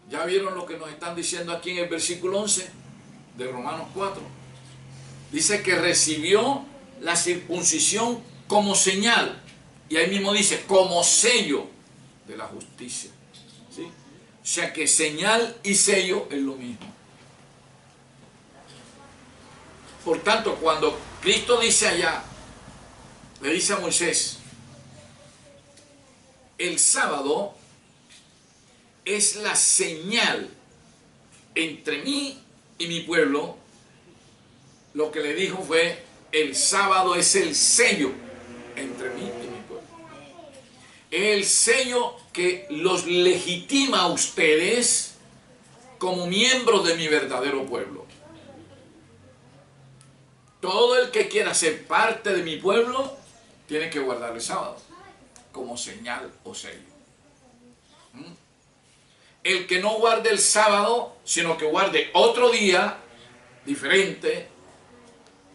¿Ya vieron lo que nos están diciendo aquí en el versículo 11 de Romanos 4? Dice que recibió la circuncisión como señal. Y ahí mismo dice, como sello de la justicia. ¿Sí? O sea que señal y sello es lo mismo. Por tanto, cuando Cristo dice allá, le dice a Moisés, el sábado es la señal entre mí y mi pueblo, lo que le dijo fue, el sábado es el sello entre mí y mi pueblo. El sello que los legitima a ustedes como miembros de mi verdadero pueblo. Todo el que quiera ser parte de mi pueblo tiene que guardar el sábado como señal o sello. El que no guarde el sábado, sino que guarde otro día diferente,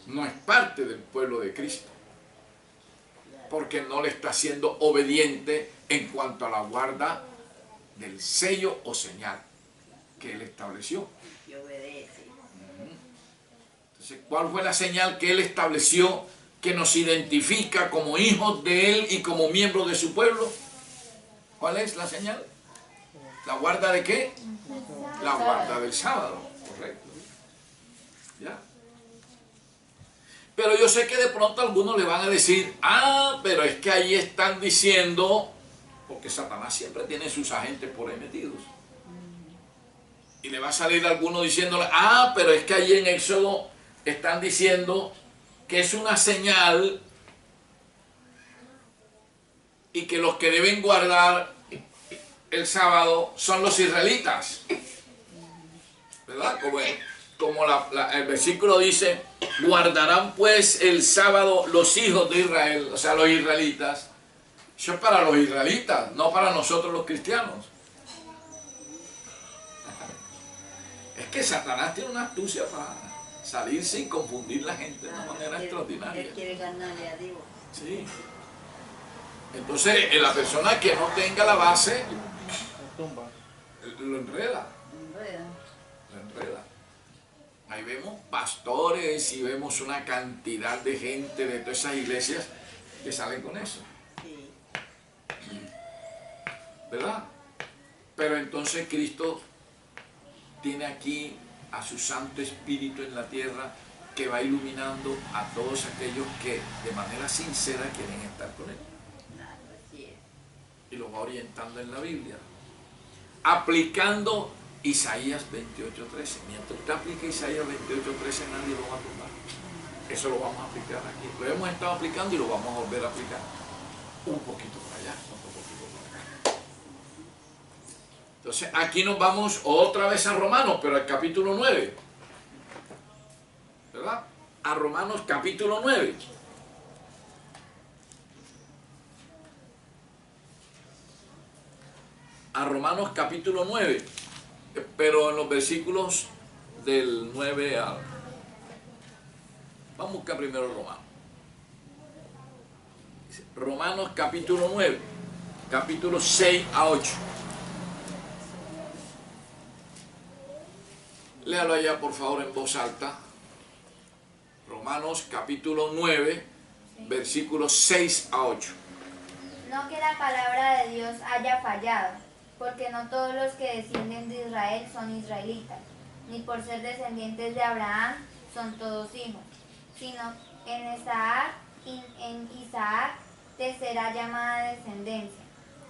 no es parte del pueblo de Cristo, porque no le está siendo obediente en cuanto a la guarda del sello o señal que él estableció. Entonces, ¿cuál fue la señal que él estableció que nos identifica como hijos de él y como miembros de su pueblo? ¿Cuál es la señal? ¿La guarda de qué? La guarda del sábado, correcto. ¿Ya? Pero yo sé que de pronto algunos le van a decir, pero es que ahí están diciendo, porque Satanás siempre tiene sus agentes por ahí metidos. Y le va a salir alguno diciéndole, pero es que ahí en Éxodo están diciendo que es una señal y que los que deben guardar el sábado son los israelitas. ¿Verdad? Como el versículo dice, guardarán pues el sábado los hijos de Israel, o sea, los israelitas. Eso es para los israelitas, no para nosotros los cristianos. Es que Satanás tiene una astucia para salirse y confundir la gente de una manera extraordinaria. Él quiere ganarle a Dios. Sí. Entonces, la persona que no tenga la base, lo enreda. Lo enreda. Ahí vemos pastores y vemos una cantidad de gente de todas esas iglesias que salen con eso. ¿Verdad? Pero entonces Cristo tiene aquí a su Santo Espíritu en la tierra que va iluminando a todos aquellos que de manera sincera quieren estar con Él. Y lo va orientando en la Biblia. Aplicando Isaías 28:13. Mientras usted aplique Isaías 28:13, nadie lo va a tumbar. Eso lo vamos a aplicar aquí. Lo hemos estado aplicando y lo vamos a volver a aplicar. Un poquito para allá, otro poquito para acá. Entonces aquí nos vamos otra vez a Romanos, pero al capítulo 9. ¿Verdad? A Romanos capítulo 9. A Romanos capítulo 9. Pero en los versículos del 9 al... Vamos a buscar primero Romanos. Romanos capítulo 9, capítulos 6 a 8. Léalo allá por favor en voz alta. Romanos capítulo 9, versículos 6 a 8. No que la palabra de Dios haya fallado, porque no todos los que descienden de Israel son israelitas, ni por ser descendientes de Abraham son todos hijos, sino en Isaac te será llamada descendencia.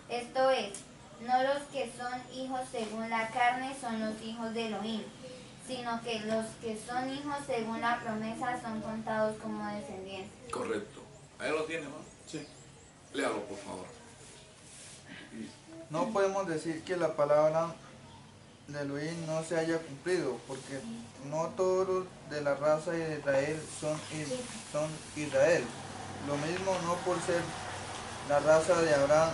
Esto es, no los que son hijos según la carne son los hijos de Elohim, sino que los que son hijos según la promesa son contados como descendientes. Correcto. Ahí lo tiene, ¿no? Sí. Léalo, por favor. No podemos decir que la palabra de Elohim no se haya cumplido, porque no todos de la raza de Israel son Israel. Lo mismo no por ser la raza de Abraham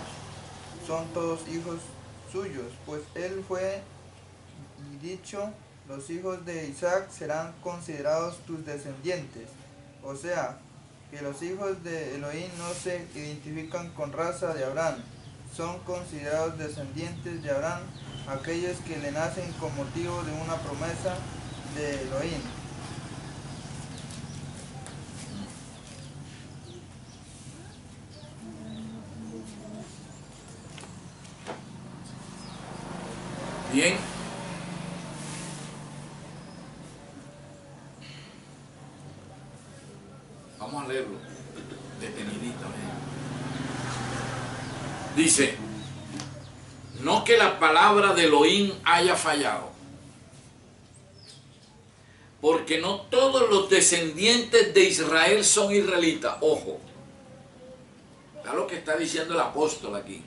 son todos hijos suyos, pues él fue dicho, los hijos de Isaac serán considerados tus descendientes. O sea, que los hijos de Elohim no se identifican con raza de Abraham, son considerados descendientes de Abraham aquellos que le nacen con motivo de una promesa de Elohim. Bien. Vamos a leerlo detenidito. Dice, no que la palabra de Elohim haya fallado, porque no todos los descendientes de Israel son israelitas. Ojo, está lo que está diciendo el apóstol aquí.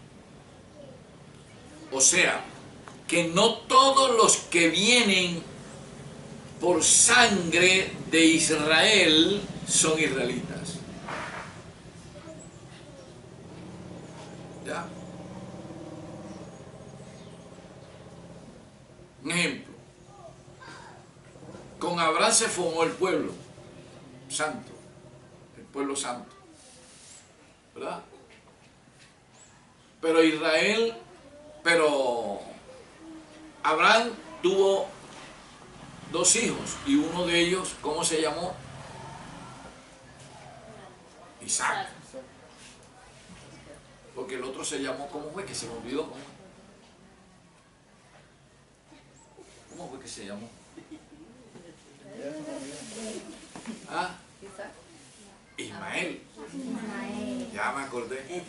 O sea, que no todos los que vienen por sangre de Israel son israelitas. ¿Ya? Un ejemplo. Con Abraham se formó el pueblo santo, el pueblo santo, ¿verdad? Pero Abraham tuvo dos hijos y uno de ellos, ¿cómo se llamó? Isaac. Porque el otro se llamó, ¿cómo fue? Que se me olvidó. ¿Cómo fue que se llamó? ¿Ah? Ismael. Ya me acordé.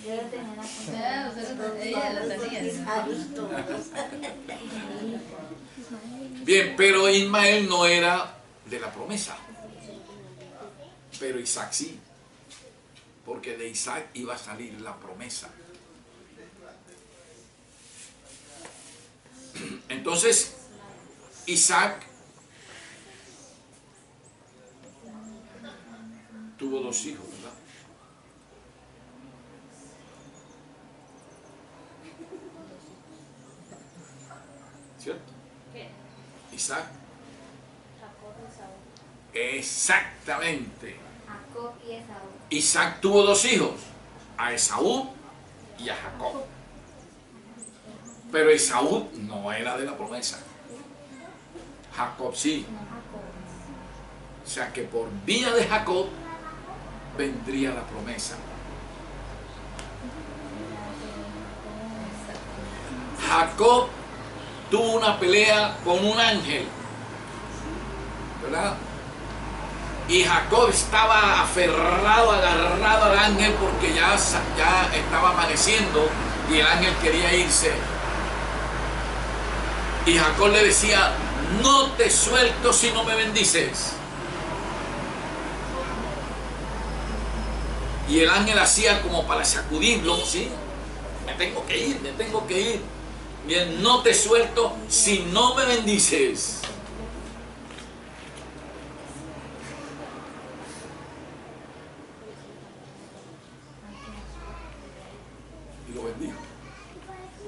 Bien, pero Ismael no era de la promesa. Pero Isaac sí. Porque de Isaac iba a salir la promesa. Entonces, Isaac tuvo dos hijos, ¿verdad? ¿Cierto? Isaac. Exactamente. Jacob y Esaú. Isaac tuvo dos hijos, a Esaú y a Jacob. Pero Esaú no era de la promesa. Jacob sí. O sea que por vía de Jacob vendría la promesa. Jacob tuvo una pelea con un ángel, ¿verdad? Y Jacob estaba aferrado, agarrado al ángel porque ya estaba amaneciendo y el ángel quería irse. Y Jacob le decía, no te suelto si no me bendices. Y el ángel hacía como para sacudirlo, ¿sí? Me tengo que ir, me tengo que ir. Bien, no te suelto si no me bendices. Y lo bendijo.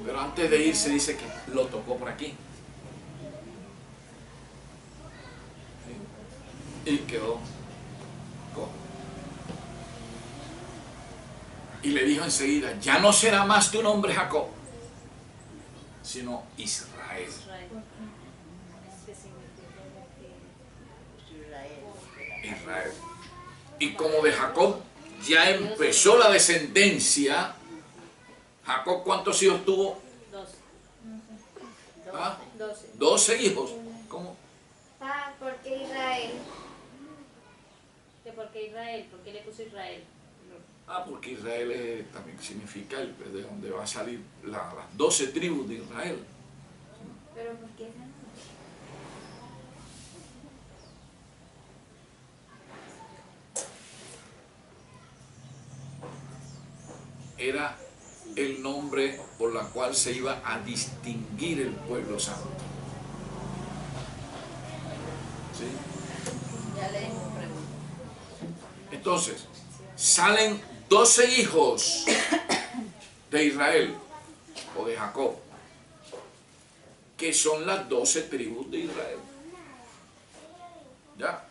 Pero antes de irse dice que lo tocó por aquí. ¿Sí? Y quedó cojo. Y le dijo enseguida, ya no será más tu nombre Jacob, sino Israel. Israel. Y como de Jacob ya empezó la descendencia, Jacob, ¿cuántos hijos tuvo? 12. ¿Ah? 12. 12 hijos. ¿Cómo? ¿Por qué Israel? ¿Por qué Israel? ¿Por qué le puso Israel? Porque Israel también significa de donde va a salir las 12 tribus de Israel. ¿Pero por qué ese nombre? Era el nombre por la cual se iba a distinguir el pueblo santo. ¿Sí? Ya le dimos pregunta. Entonces, salen 12 hijos de Israel o de Jacob, que son las 12 tribus de Israel. ¿Ya?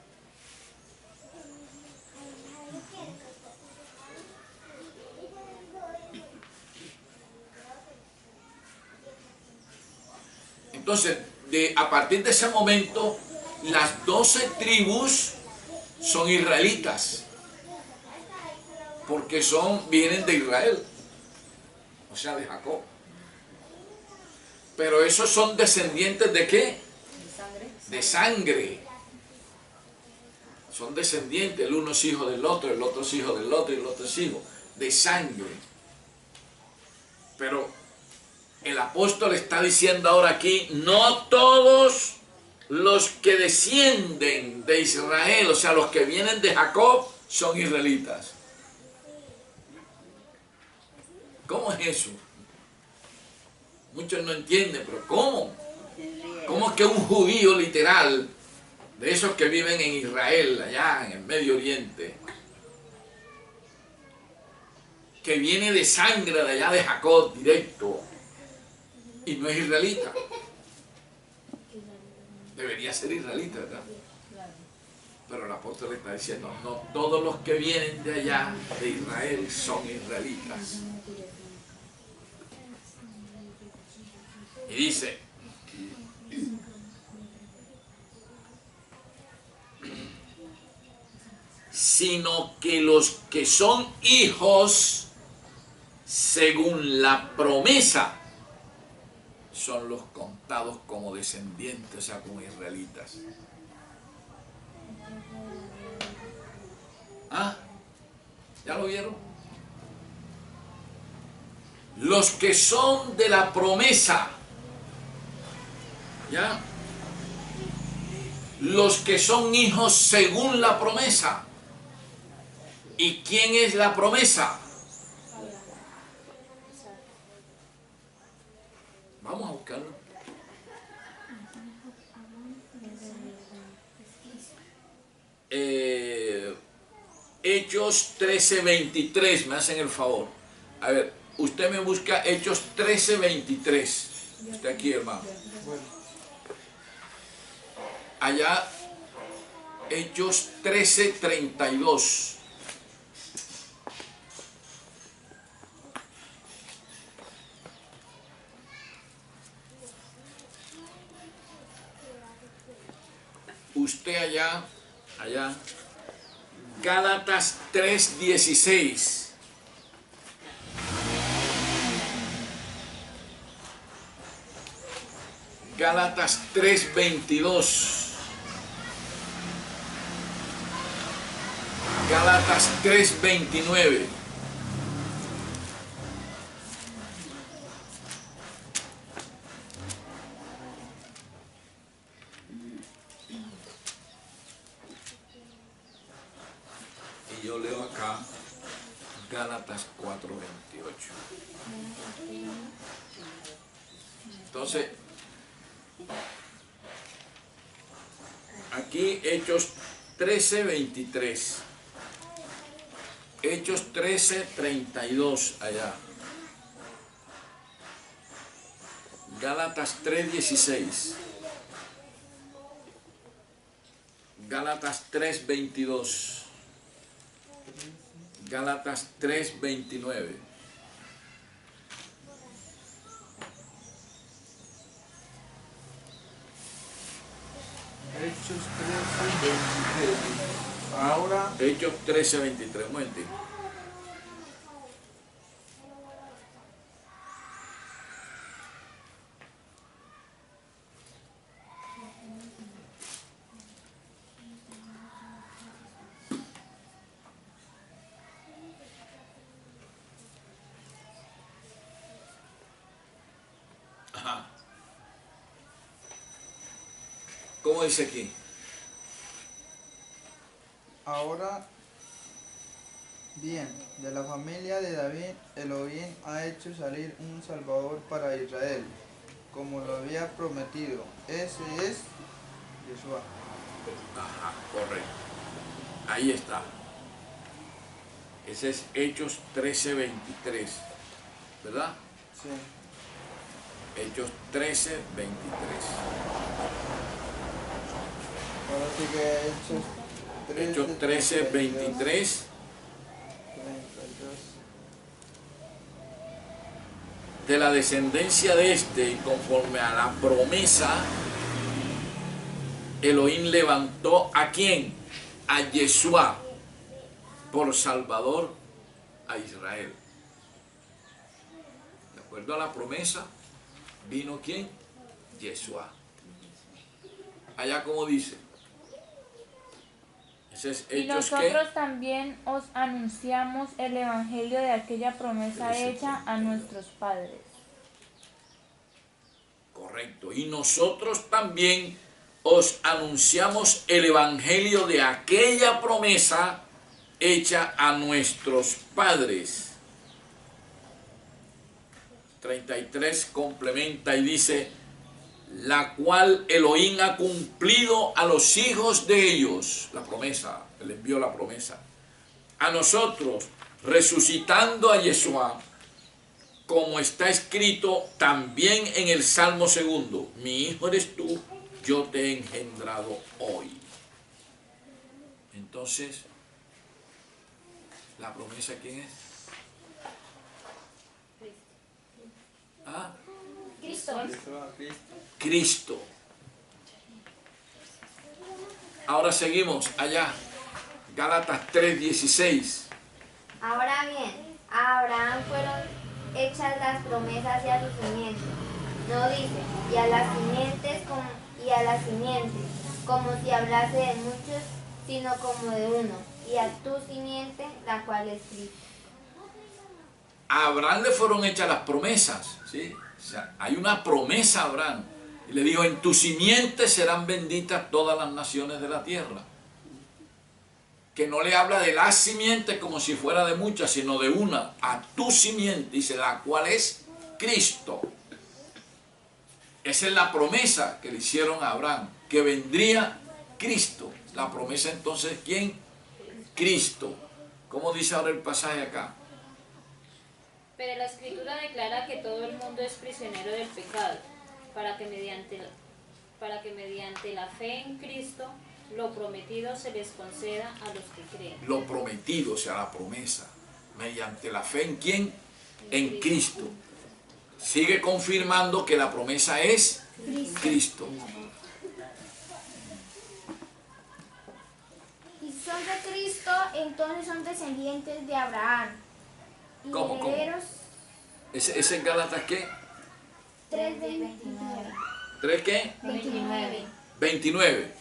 Entonces, a partir de ese momento, las 12 tribus son israelitas, porque vienen de Israel, o sea, de Jacob. Pero esos son descendientes ¿de qué? De sangre. Son descendientes, el uno es hijo del otro, el otro es hijo del otro y el otro es hijo de sangre. Pero el apóstol está diciendo ahora aquí, no todos los que descienden de Israel, o sea, los que vienen de Jacob, son israelitas. ¿Cómo es eso? Muchos no entienden, pero ¿cómo? ¿Cómo es que un judío literal, de esos que viven en Israel, allá en el Medio Oriente, que viene de sangre de allá de Jacob directo, y no es israelita? Debería ser israelita, ¿verdad? Pero el apóstol está diciendo, no todos los que vienen de allá, de Israel, son israelitas. Y dice, sino que los que son hijos según la promesa son los contados como descendientes, o sea, como israelitas. ¿Ah? ¿Ya lo vieron? Los que son de la promesa, ¿ya? Los que son hijos según la promesa. ¿Y quién es la promesa? Vamos a buscarlo. Hechos 13:23, me hacen el favor. A ver, usted me busca Hechos 13:23. Usted aquí, hermano. Allá, Hechos 13:32. Usted allá, Gálatas 3:16. Gálatas 3:22. Gálatas 3:29. Y yo leo acá Gálatas 4:28. Entonces, aquí Hechos 13:23. Hechos 13:32 allá. Gálatas 3:16. Gálatas 3:22. Gálatas 3:29. Hechos 13:23. Ahora, Hechos 13:23. Un momentito. Ajá. ¿Cómo dice aquí? ahora bien, de la familia de David, Elohim ha hecho salir un Salvador para Israel, como lo había prometido. Ese es Yeshua. Ajá, correcto. Ahí está. Ese es Hechos 13:23, ¿verdad? Sí. Hechos 13:23. Ahora sigue Hechos 13, Hechos 13:23. 32. de la descendencia de este, y conforme a la promesa, Elohim levantó ¿a quién? A Yeshua, por Salvador a Israel. De acuerdo a la promesa, vino ¿quién? Yeshua. Allá como dice. Ese es Y Hechos nosotros también os anunciamos el evangelio de aquella promesa Eso. hecha a nuestros padres. Correcto. Y nosotros también os anunciamos el evangelio de aquella promesa hecha a nuestros padres. 33 complementa y dice, la cual Elohim ha cumplido a los hijos de ellos, la promesa, le envió la promesa, a nosotros, resucitando a Yeshua, como está escrito también en el Salmo 2, mi hijo eres tú, yo te he engendrado hoy. Entonces, ¿la promesa quién es? ¿Ah? Cristo. Cristo. Ahora seguimos allá, Gálatas 3:16. Ahora bien, a Abraham fueron hechas las promesas y a su simiente. No dice, y a las simientes como si hablase de muchos, sino como de uno, y a tu simiente, la cual es Cristo. A Abraham le fueron hechas las promesas, ¿sí? O sea, hay una promesa a Abraham. Y le dijo, en tu simiente serán benditas todas las naciones de la tierra. Que no le habla de la simiente como si fuera de muchas, sino de una. A tu simiente, dice, la cual es Cristo. Esa es la promesa que le hicieron a Abraham, que vendría Cristo. La promesa entonces, ¿quién? Cristo. ¿Cómo dice ahora el pasaje acá? Pero la Escritura declara que todo el mundo es prisionero del pecado, para que mediante la fe en Cristo, lo prometido se les conceda a los que creen. Lo prometido, o sea, la promesa. Mediante la fe en quién? En Cristo. Sigue confirmando que la promesa es Cristo. Y son de Cristo, entonces son descendientes de Abraham. Y ¿Cómo? herederos. ¿Ese es Gálatas qué? 3:29. ¿3 qué? 29. 29.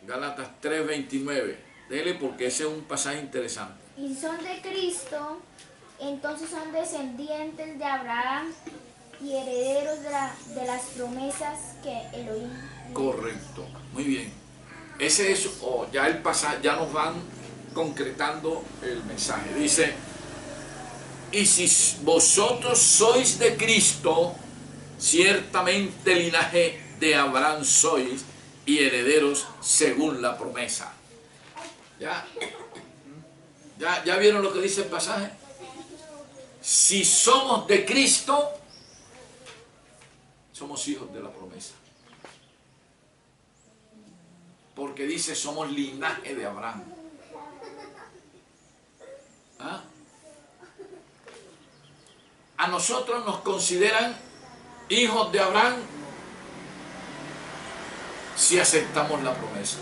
Gálatas 3:29. Dele porque ese es un pasaje interesante. Y son de Cristo, entonces son descendientes de Abraham y herederos de las promesas que Elohim. Correcto. Muy bien. Ese es, ya el pasaje, ya nos van concretando el mensaje. Dice, y si vosotros sois de Cristo, ciertamente linaje de Abraham sois y herederos según la promesa. ¿Ya vieron lo que dice el pasaje? Si somos de Cristo, somos hijos de la promesa. Porque dice, somos linaje de Abraham. ¿Ah? A nosotros nos consideran hijos de Abraham si aceptamos la promesa,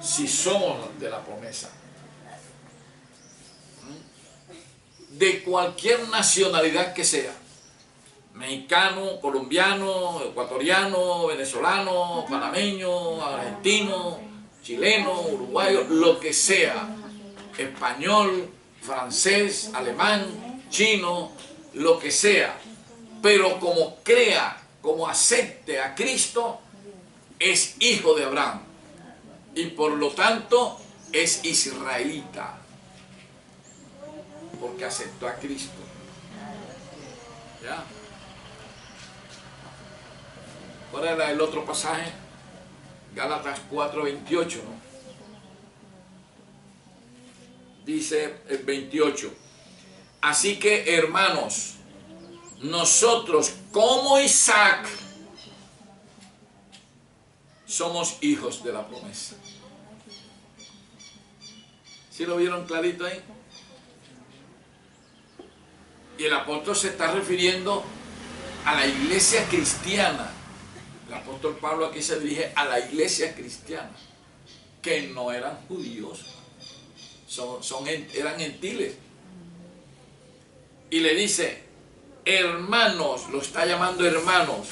si somos de la promesa. De cualquier nacionalidad que sea, mexicano, colombiano, ecuatoriano, venezolano, panameño, argentino, chileno, uruguayo, lo que sea, español, francés, alemán, chino, lo que sea, pero como crea, como acepte a Cristo, es hijo de Abraham y por lo tanto es israelita, porque aceptó a Cristo. ¿Ya? ¿Cuál era el otro pasaje? Gálatas 4:28, ¿no? Dice el 28. Así que, hermanos, nosotros como Isaac somos hijos de la promesa. ¿Sí lo vieron clarito ahí? Y el apóstol se está refiriendo a la iglesia cristiana. El apóstol Pablo aquí se dirige a la iglesia cristiana, que no eran judíos, eran gentiles. Y le dice, hermanos, lo está llamando hermanos,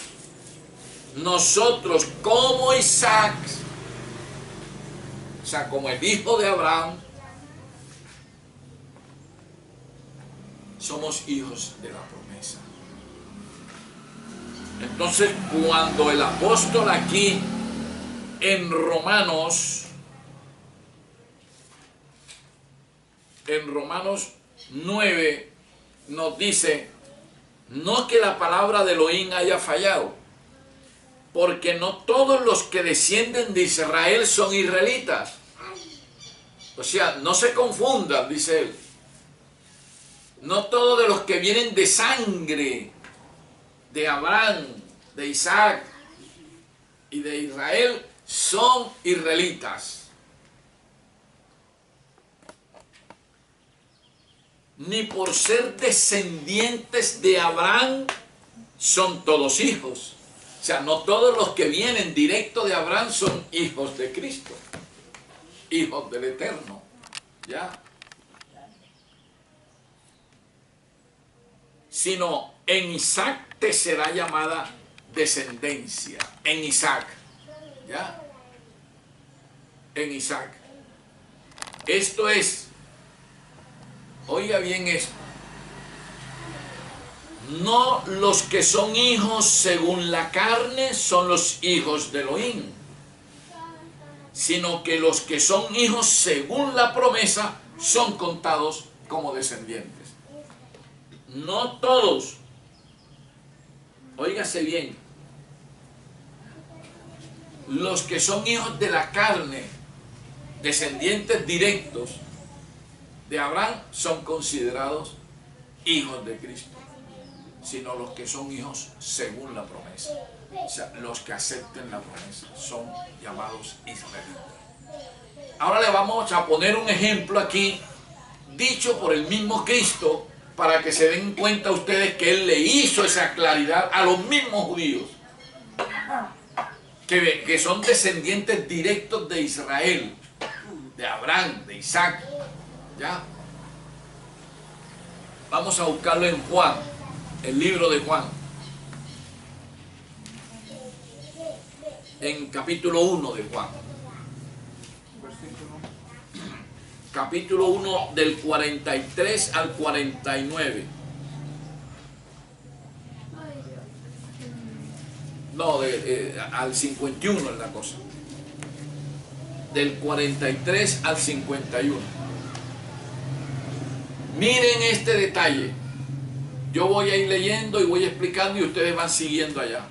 nosotros como Isaac, o sea, como el hijo de Abraham, somos hijos de la promesa. Entonces, cuando el apóstol aquí en Romanos 9 nos dice, no que la palabra de Elohim haya fallado, porque no todos los que descienden de Israel son israelitas. O sea, no se confundan, dice él. No todos de los que vienen de sangre de Abraham, de Isaac y de Israel son israelitas. Ni por ser descendientes de Abraham son todos hijos. O sea, no todos los que vienen directo de Abraham son hijos de Cristo, hijos del Eterno. ¿Ya? Sino en Isaac te será llamada descendencia. En Isaac. ¿Ya? En Isaac. Esto es, oiga bien esto, no los que son hijos según la carne son los hijos de Elohim, sino que los que son hijos según la promesa son contados como descendientes. No todos, óigase bien, los que son hijos de la carne, descendientes directos de Abraham, son considerados hijos de Cristo, sino los que son hijos según la promesa. O sea, los que acepten la promesa son llamados israelitas. Ahora le vamos a poner un ejemplo aquí, dicho por el mismo Cristo, para que se den cuenta ustedes que Él le hizo esa claridad a los mismos judíos, que son descendientes directos de Israel, de Abraham, de Isaac. ¿Ya? Vamos a buscarlo en Juan, el libro de Juan, en capítulo 1 de Juan. Capítulo 1 del 43 al 49. No, al 51 es la cosa. Del 43 al 51. Miren este detalle. Yo voy a ir leyendo y voy explicando y ustedes van siguiendo allá.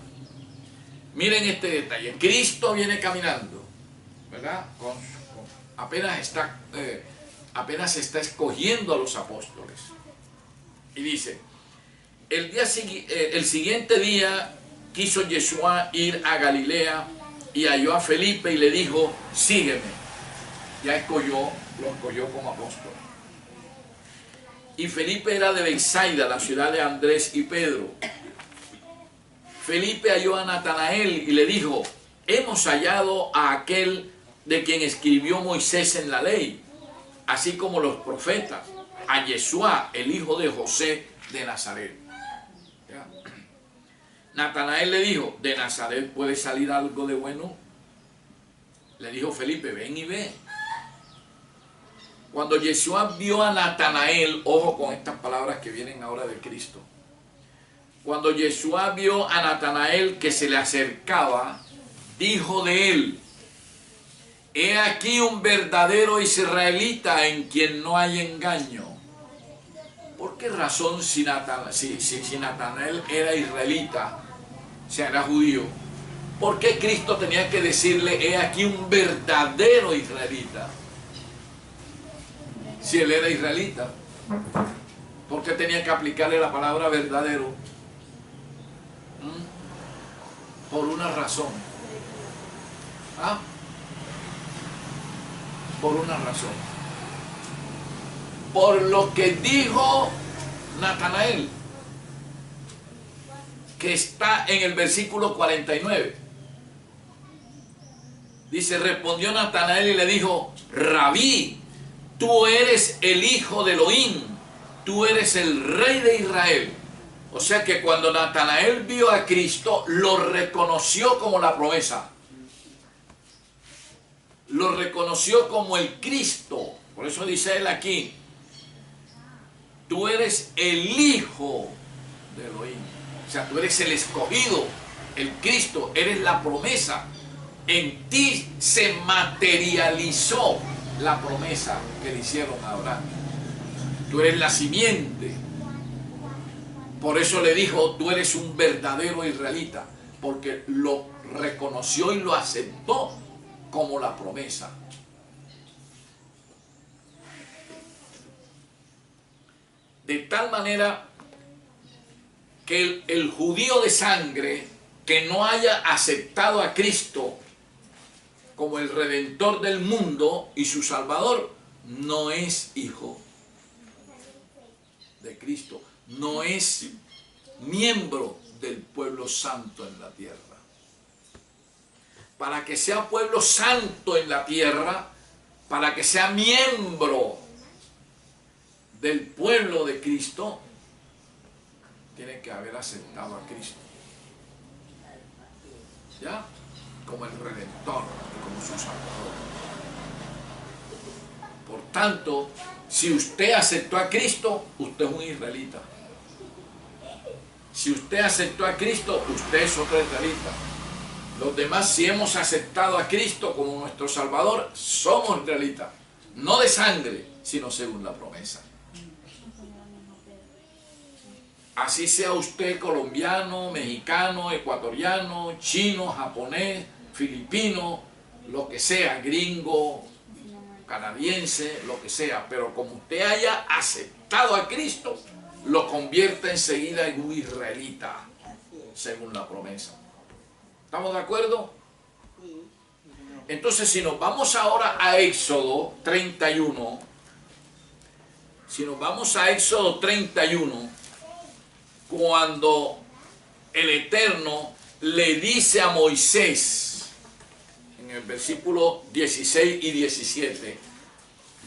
Miren este detalle. Cristo viene caminando, ¿verdad? Apenas está escogiendo a los apóstoles. Y dice, el siguiente día quiso Yeshua ir a Galilea y halló a Felipe y le dijo, sígueme. Ya lo escogió como apóstol. Y Felipe era de Betsaida, la ciudad de Andrés y Pedro. Felipe halló a Natanael y le dijo, hemos hallado a aquel de quien escribió Moisés en la ley, así como los profetas, a Yeshua, el hijo de José de Nazaret. ¿Ya? Natanael le dijo, ¿de Nazaret puede salir algo de bueno? Le dijo Felipe, ven y ve. Cuando Yeshua vio a Natanael, ojo con estas palabras que vienen ahora de Cristo. Cuando Yeshua vio a Natanael que se le acercaba, dijo de él, he aquí un verdadero israelita en quien no hay engaño. ¿Por qué razón si Natanael era israelita, o sea, era judío, por qué Cristo tenía que decirle, he aquí un verdadero israelita? Si él era israelita, ¿por qué tenía que aplicarle la palabra verdadero? Por una razón. ¿Ah? Por una razón. Por lo que dijo Natanael, que está en el versículo 49. Dice, respondió Natanael y le dijo, Rabí, tú eres el hijo de Elohim, tú eres el rey de Israel. O sea que cuando Natanael vio a Cristo, lo reconoció como la promesa. Lo reconoció como el Cristo. Por eso dice él aquí, tú eres el hijo de Elohim. O sea, tú eres el escogido, el Cristo, eres la promesa. En ti se materializó la promesa que le hicieron a Abraham. Tú eres la simiente. Por eso le dijo, tú eres un verdadero israelita, porque lo reconoció y lo aceptó como la promesa. De tal manera que el judío de sangre que no haya aceptado a Cristo como el Redentor del mundo y su Salvador, no es hijo de Cristo, no es miembro del pueblo santo en la tierra. Para que sea pueblo santo en la tierra, para que sea miembro del pueblo de Cristo, tiene que haber aceptado a Cristo, ¿ya? Como el Redentor, como su Salvador. Por tanto, si usted aceptó a Cristo, usted es un israelita. Si usted aceptó a Cristo, usted es otro israelita. Los demás, si hemos aceptado a Cristo como nuestro Salvador, somos israelitas. No de sangre, sino según la promesa. Así sea usted colombiano, mexicano, ecuatoriano, chino, japonés, filipino, lo que sea, gringo, canadiense, lo que sea. Pero como usted haya aceptado a Cristo, lo convierte enseguida en un israelita, según la promesa. ¿Estamos de acuerdo? Entonces, si nos vamos ahora a Éxodo 31, cuando el Eterno le dice a Moisés, en el versículo 16 y 17,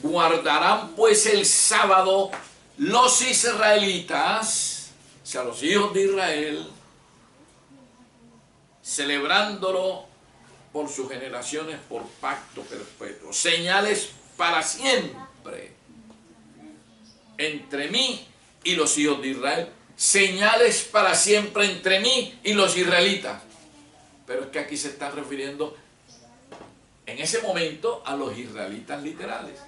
guardarán pues el sábado los israelitas, o sea, los hijos de Israel, celebrándolo por sus generaciones por pacto perpetuo, señales para siempre entre mí y los hijos de Israel, señales para siempre entre mí y los israelitas. Pero es que aquí se están refiriendo en ese momento a los israelitas literales.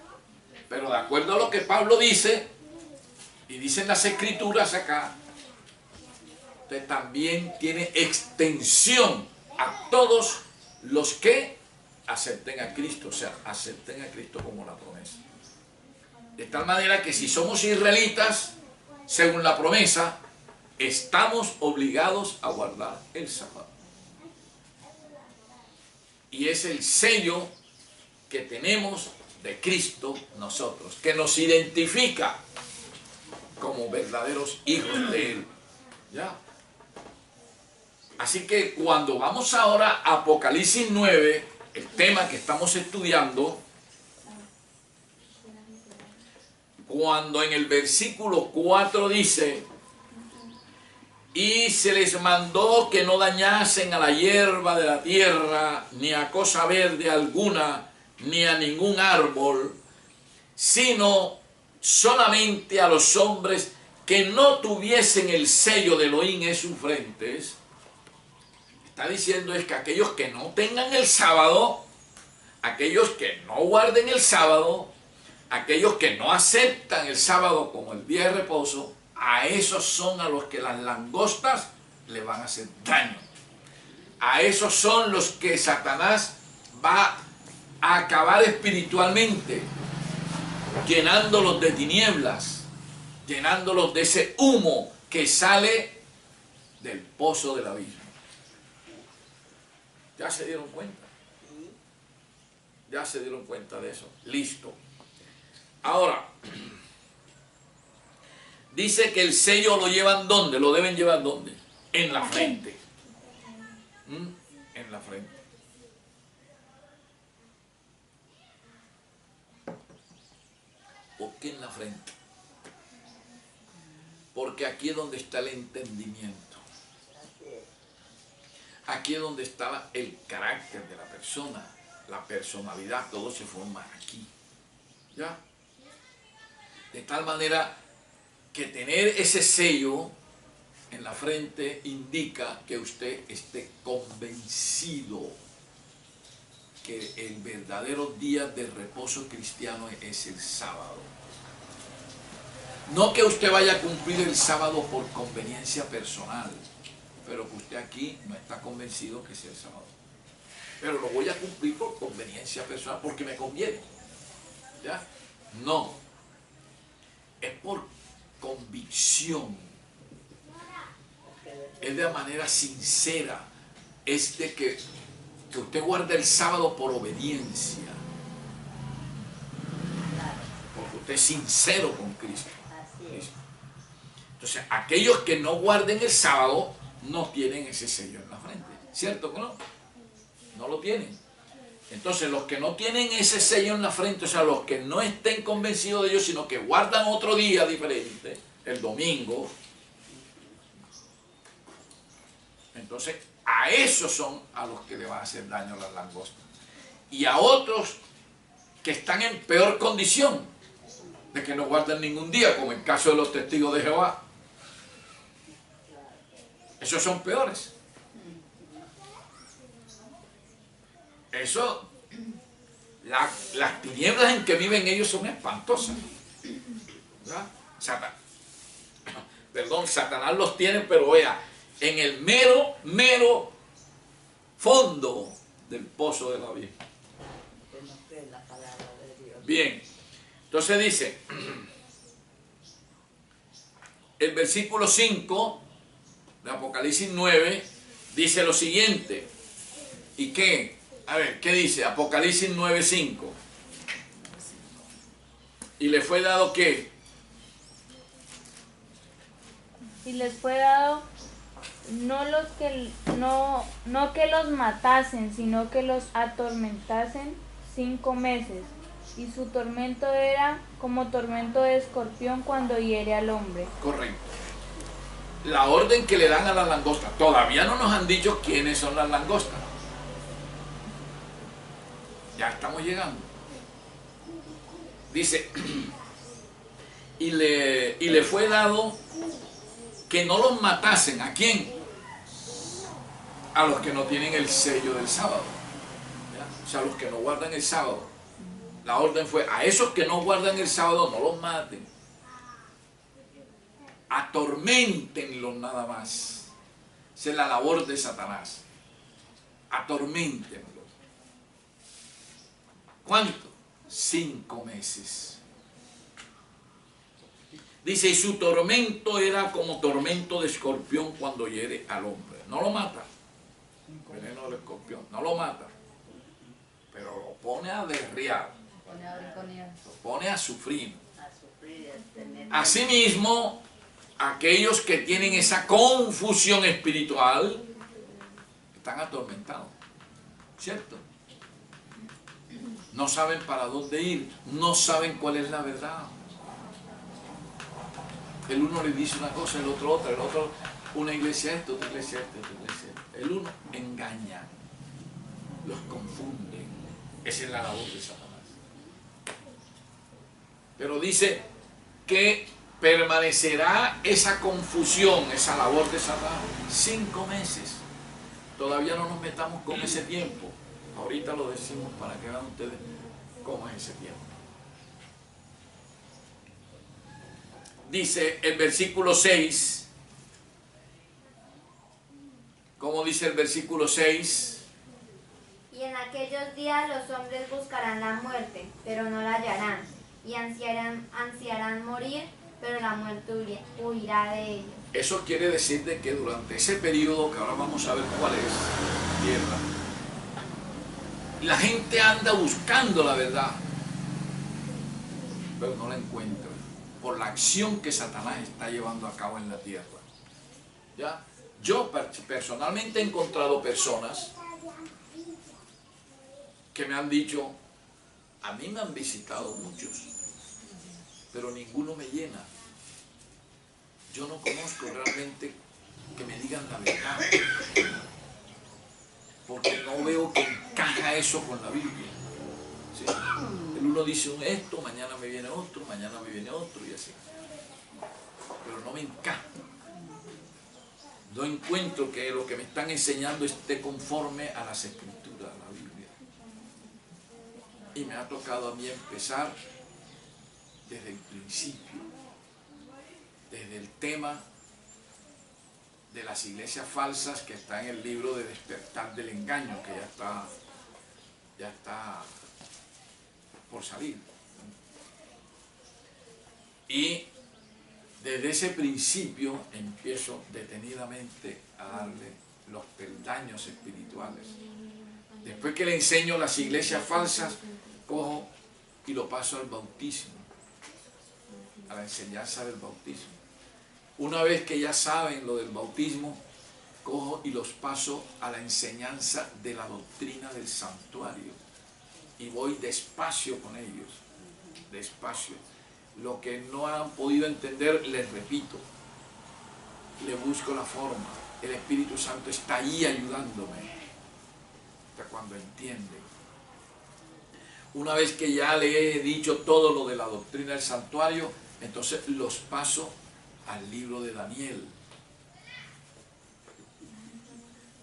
Pero de acuerdo a lo que Pablo dice, y dicen las escrituras acá, usted también tiene extensión a todos los que acepten a Cristo, o sea, acepten a Cristo como la promesa. De tal manera que si somos israelitas, según la promesa, estamos obligados a guardar el sábado. Y es el sello que tenemos de Cristo nosotros, que nos identifica como verdaderos hijos de Él. ¿Ya? Así que cuando vamos ahora a Apocalipsis 9, el tema que estamos estudiando, cuando en el versículo 4 dice, y se les mandó que no dañasen a la hierba de la tierra, ni a cosa verde alguna, ni a ningún árbol, sino solamente a los hombres que no tuviesen el sello de Elohim en sus frentes. Está diciendo es que aquellos que no tengan el sábado, aquellos que no guarden el sábado, aquellos que no aceptan el sábado como el día de reposo, a esos son a los que las langostas le van a hacer daño. A esos son los que Satanás va a acabar espiritualmente, llenándolos de tinieblas, llenándolos de ese humo que sale del pozo del abismo. ¿Ya se dieron cuenta? ¿Ya se dieron cuenta de eso? Listo. Ahora, dice que el sello lo llevan ¿dónde? Lo deben llevar ¿dónde? En la frente. En la frente. ¿Por qué en la frente? Porque aquí es donde está el entendimiento. Aquí es donde está el carácter de la persona, la personalidad, todo se forma aquí. ¿Ya? De tal manera que tener ese sello en la frente indica que usted esté convencido que el verdadero día de reposo cristiano es el sábado. No que usted vaya a cumplir el sábado por conveniencia personal, pero que usted aquí no está convencido que sea el sábado. Pero lo voy a cumplir por conveniencia personal, porque me conviene. ¿Ya? No. Es por convicción. Es de manera sincera. Es de que usted guarde el sábado por obediencia. Porque usted es sincero con Cristo. Entonces, aquellos que no guarden el sábado no tienen ese sello en la frente. ¿Cierto que no? No lo tienen. Entonces, los que no tienen ese sello en la frente, o sea, los que no estén convencidos de ellos, sino que guardan otro día diferente, el domingo, entonces a esos son a los que le van a hacer daño las langostas. Y a otros que están en peor condición de que no guardan ningún día, como el caso de los testigos de Jehová. Esos son peores. Eso, las tinieblas en que viven ellos son espantosas. ¿Verdad? Satanás los tiene, pero vea, en el mero fondo del pozo de la vida. Bien, entonces dice, el versículo 5 de Apocalipsis 9 dice lo siguiente. ¿Y qué? A ver, ¿qué dice? Apocalipsis 9:5. ¿Y le fue dado qué? Y les fue dado no que los matasen, sino que los atormentasen 5 meses. Y su tormento era como tormento de escorpión cuando hiere al hombre. Correcto. La orden que le dan a las langostas. Todavía no nos han dicho quiénes son las langostas. Ya estamos llegando. Dice, y le fue dado que no los matasen. ¿A quién? A los que no tienen el sello del sábado. ¿Ya? O sea, a los que no guardan el sábado. La orden fue, a esos que no guardan el sábado no los maten. Atorméntenlos nada más. Esa es la labor de Satanás. Atorméntenlos. ¿Cuánto? 5 meses. Dice, y su tormento era como tormento de escorpión cuando hiere al hombre. No lo mata. Veneno del escorpión. No lo mata. Pero lo pone a derriar. Lo pone a sufrir. Asimismo, aquellos que tienen esa confusión espiritual están atormentados. ¿Cierto? No saben para dónde ir, no saben cuál es la verdad. El uno le dice una cosa, el otro otra, el otro una iglesia esto, otra iglesia esto, otra iglesia esto. El uno engaña, los confunde. Esa es la labor de Satanás. Pero dice que permanecerá esa confusión, esa labor de Satanás 5 meses. Todavía no nos metamos con ese tiempo. Ahorita lo decimos para que vean ustedes cómo es ese tiempo. Dice el versículo 6. ¿Cómo dice el versículo 6? Y en aquellos días los hombres buscarán la muerte, pero no la hallarán, y ansiarán morir, pero la muerte huirá de ellos. Eso quiere decir de que durante ese periodo, que ahora vamos a ver cuál es, tierra, la gente anda buscando la verdad, pero no la encuentra. por la acción que Satanás está llevando a cabo en la tierra. ¿Ya? Yo personalmente he encontrado personas que me han dicho, a mí me han visitado muchos, pero ninguno me llena. Yo no conozco realmente que me digan la verdad, porque no veo que encaja eso con la Biblia. ¿Sí? El uno dice esto, mañana me viene otro, mañana me viene otro y así. Pero no me encaja. No encuentro que lo que me están enseñando esté conforme a las Escrituras, a la Biblia. Y me ha tocado a mí empezar desde el principio, desde el tema de las iglesias falsas que está en el libro de Despertar del Engaño, que ya está por salir. Y desde ese principio empiezo detenidamente a darle los peldaños espirituales. Después que le enseño las iglesias falsas, cojo y lo paso al bautismo, a la enseñanza del bautismo. Una vez que ya saben lo del bautismo, cojo y los paso a la enseñanza de la doctrina del santuario. Y voy despacio con ellos, despacio. Lo que no han podido entender, les repito, le busco la forma. El Espíritu Santo está ahí ayudándome, hasta cuando entienden. Una vez que ya le he dicho todo lo de la doctrina del santuario, entonces los paso al libro de Daniel.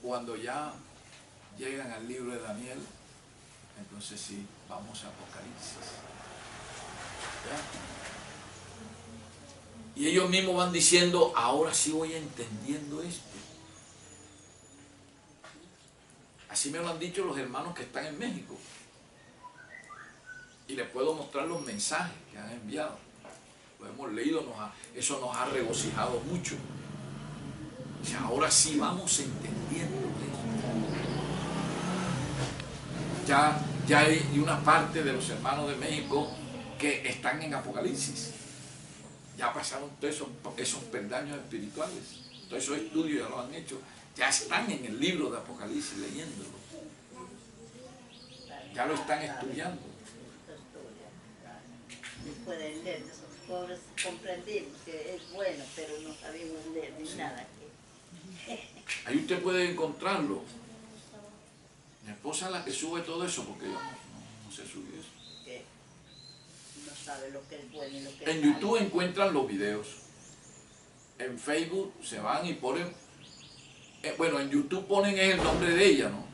Cuando ya llegan al libro de Daniel, entonces sí, vamos a Apocalipsis. ¿Ya? Y ellos mismos van diciendo, ahora sí voy entendiendo esto. Así me lo han dicho los hermanos que están en México. Y les puedo mostrar los mensajes que han enviado. Lo hemos leído, eso nos ha regocijado mucho. Y ahora sí vamos entendiendo esto. Ya hay una parte de los hermanos de México que están en Apocalipsis. Ya pasaron todos esos peldaños espirituales. Todos esos estudios ya lo han hecho. Ya están en el libro de Apocalipsis leyéndolo. Ya lo están estudiando. Pueden leer, esos pobres comprendimos que es bueno, pero no sabemos leer ni nada. Ahí usted puede encontrarlo. Mi esposa es la que sube todo eso, porque yo no sé subir eso. Que no sabe lo que es bueno y lo que es En malo. YouTube encuentran los videos. En Facebook se van y ponen, bueno, en YouTube ponen el nombre de ella, ¿no?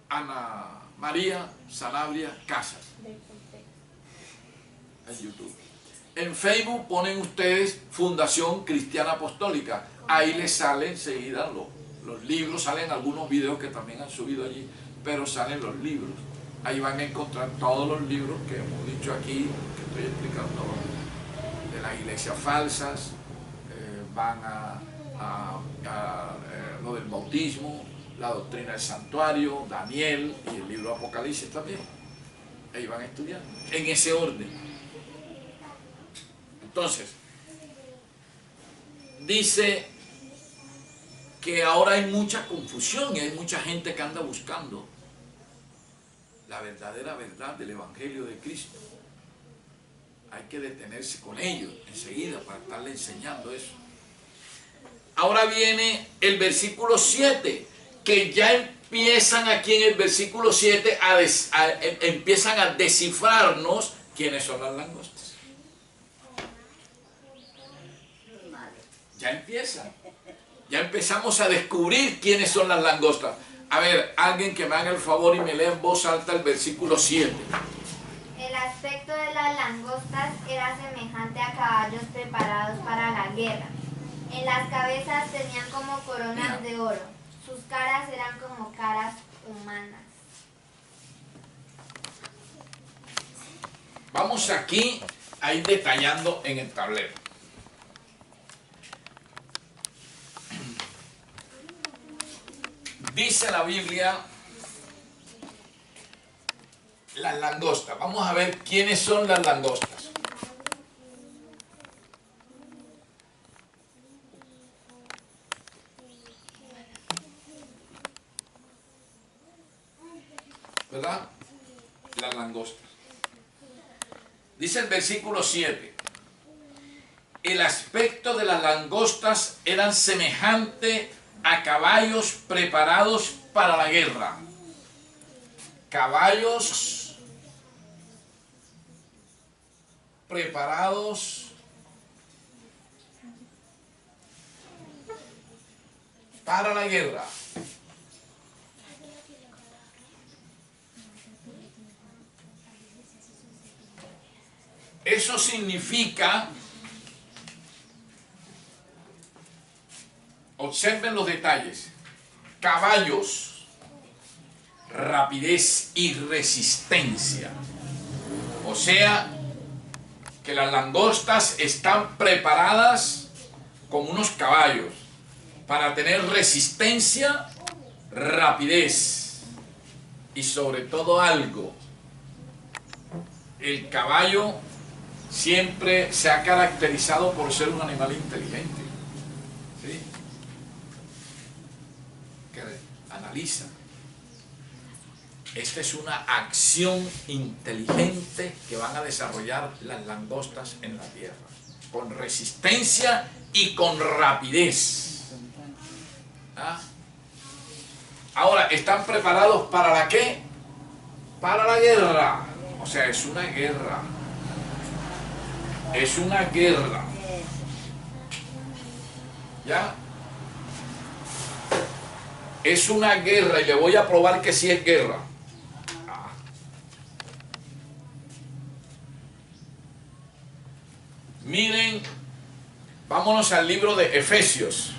Ana María Sanabria Casas. En YouTube. En Facebook ponen ustedes Fundación Cristiana Apostólica. Ahí les salen enseguida los libros, salen algunos videos que también han subido allí, pero salen los libros. Ahí van a encontrar todos los libros que hemos dicho aquí, que estoy explicando, de las iglesias falsas, van a lo del bautismo, la doctrina del santuario, Daniel y el libro Apocalipsis también. Ahí van a estudiar, en ese orden. Entonces, dice que ahora hay mucha confusión y hay mucha gente que anda buscando la verdadera verdad del Evangelio de Cristo. Hay que detenerse con ellos enseguida para estarle enseñando eso. Ahora viene el versículo 7, que ya empiezan aquí en el versículo 7 empiezan a descifrarnos quiénes son las langostas. Ya empiezan. Ya empezamos a descubrir quiénes son las langostas. A ver, alguien que me haga el favor y me lea en voz alta el versículo 7. El aspecto de las langostas era semejante a caballos preparados para la guerra. En las cabezas tenían como coronas de oro. Sus caras eran como caras humanas. Vamos aquí a ir detallando en el tablero. Dice la Biblia, las langostas. Vamos a ver quiénes son las langostas. ¿verdad? Las langostas. Dice el versículo 7. El aspecto de las langostas eran semejante a caballos preparados para la guerra. Caballos preparados para la guerra. Eso significa, observen los detalles, caballos, rapidez y resistencia. O sea, que las langostas están preparadas como unos caballos para tener resistencia, rapidez y sobre todo algo. El caballo siempre se ha caracterizado por ser un animal inteligente, ¿sí? Que analiza. Esta es una acción inteligente que van a desarrollar las langostas en la tierra, con resistencia y con rapidez. ¿Ah? Ahora, ¿están preparados para la qué? Para la guerra. O sea, es una guerra. Es una guerra. ¿Ya? Es una guerra y le voy a probar que sí es guerra. Miren, vámonos al libro de Efesios.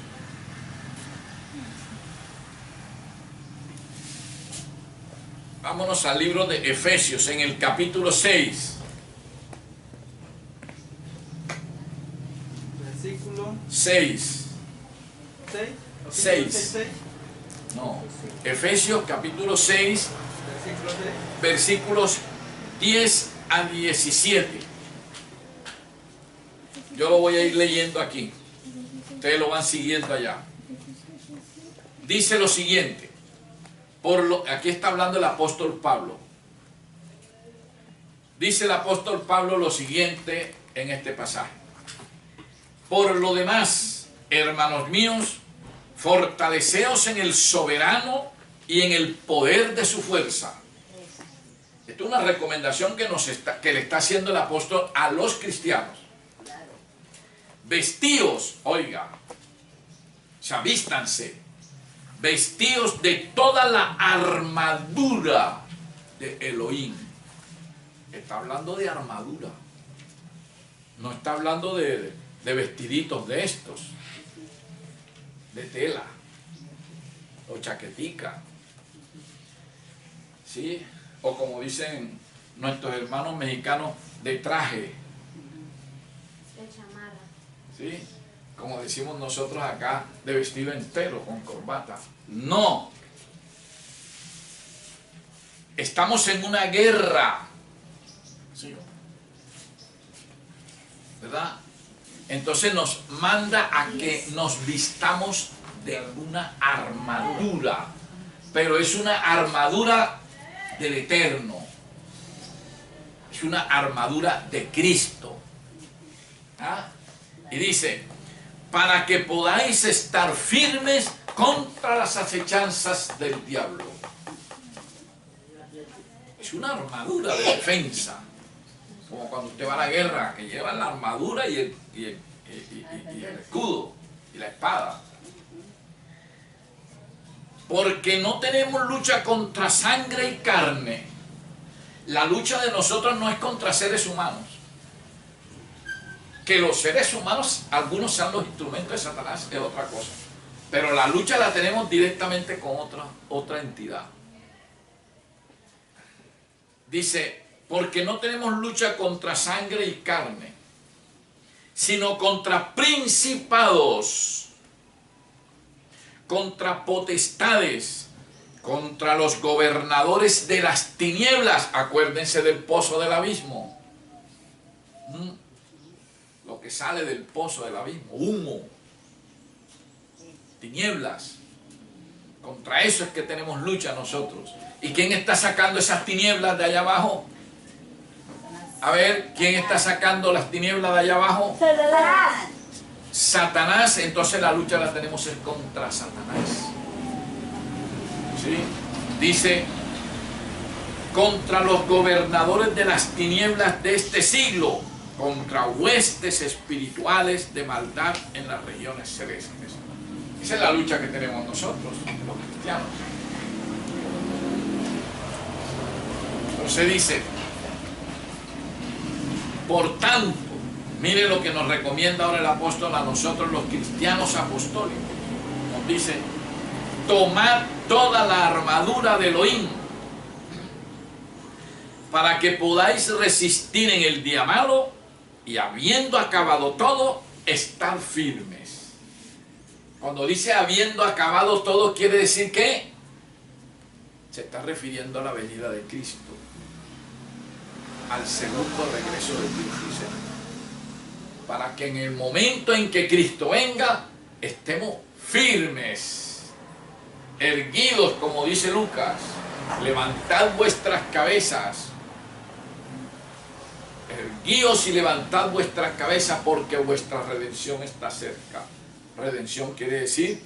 Vámonos al libro de Efesios en el capítulo 6. Versículo 6. 6. No. Efesios capítulo 6, versículos 10 a 17. Yo lo voy a ir leyendo aquí. Ustedes lo van siguiendo allá. Dice lo siguiente. Aquí está hablando el apóstol Pablo. Dice el apóstol Pablo lo siguiente en este pasaje. Por lo demás, hermanos míos, fortaleceos en el soberano y en el poder de su fuerza. Esta es una recomendación que le está haciendo el apóstol a los cristianos. Vestíos, oiga, o sea, vístanse, vestíos de toda la armadura de Elohim. Está hablando de armadura. No está hablando de vestiditos de estos, de tela o chaquetica, ¿sí? O como dicen nuestros hermanos mexicanos, de traje, De chamarra. ¿sí? Como decimos nosotros acá, de vestido entero con corbata. No. Estamos en una guerra, ¿sí? ¿Verdad? Entonces nos manda a que nos vistamos de una armadura, pero es una armadura del Eterno, es una armadura de Cristo. ¿Ah? Y dice, para que podáis estar firmes contra las acechanzas del diablo. Es una armadura de defensa. Como cuando usted va a la guerra, que lleva la armadura y el escudo y la espada. Porque no tenemos lucha contra sangre y carne. La lucha de nosotros no es contra seres humanos. Que los seres humanos, algunos sean los instrumentos de Satanás, es otra cosa. Pero la lucha la tenemos directamente con otra entidad. Dice, porque no tenemos lucha contra sangre y carne, sino contra principados, contra potestades, contra los gobernadores de las tinieblas. Acuérdense del pozo del abismo. Lo que sale del pozo del abismo, humo, tinieblas. Contra eso es que tenemos lucha nosotros. ¿Y quién está sacando esas tinieblas de allá abajo? A ver, ¿quién está sacando las tinieblas de allá abajo? Satanás. Satanás. Entonces la lucha la tenemos es contra Satanás. ¿Sí? Dice, contra los gobernadores de las tinieblas de este siglo, contra huestes espirituales de maldad en las regiones celestes. Esa es la lucha que tenemos nosotros, los cristianos. Entonces dice, por tanto, mire lo que nos recomienda ahora el apóstol a nosotros los cristianos apostólicos. Nos dice, tomad toda la armadura de Elohim para que podáis resistir en el día malo y habiendo acabado todo, estar firmes. Cuando dice habiendo acabado todo, quiere decir que se está refiriendo a la venida de Cristo, al segundo regreso de Cristo, dice, para que en el momento en que Cristo venga, estemos firmes, erguidos, como dice Lucas, levantad vuestras cabezas, erguíos y levantad vuestras cabezas, porque vuestra redención está cerca. Redención quiere decir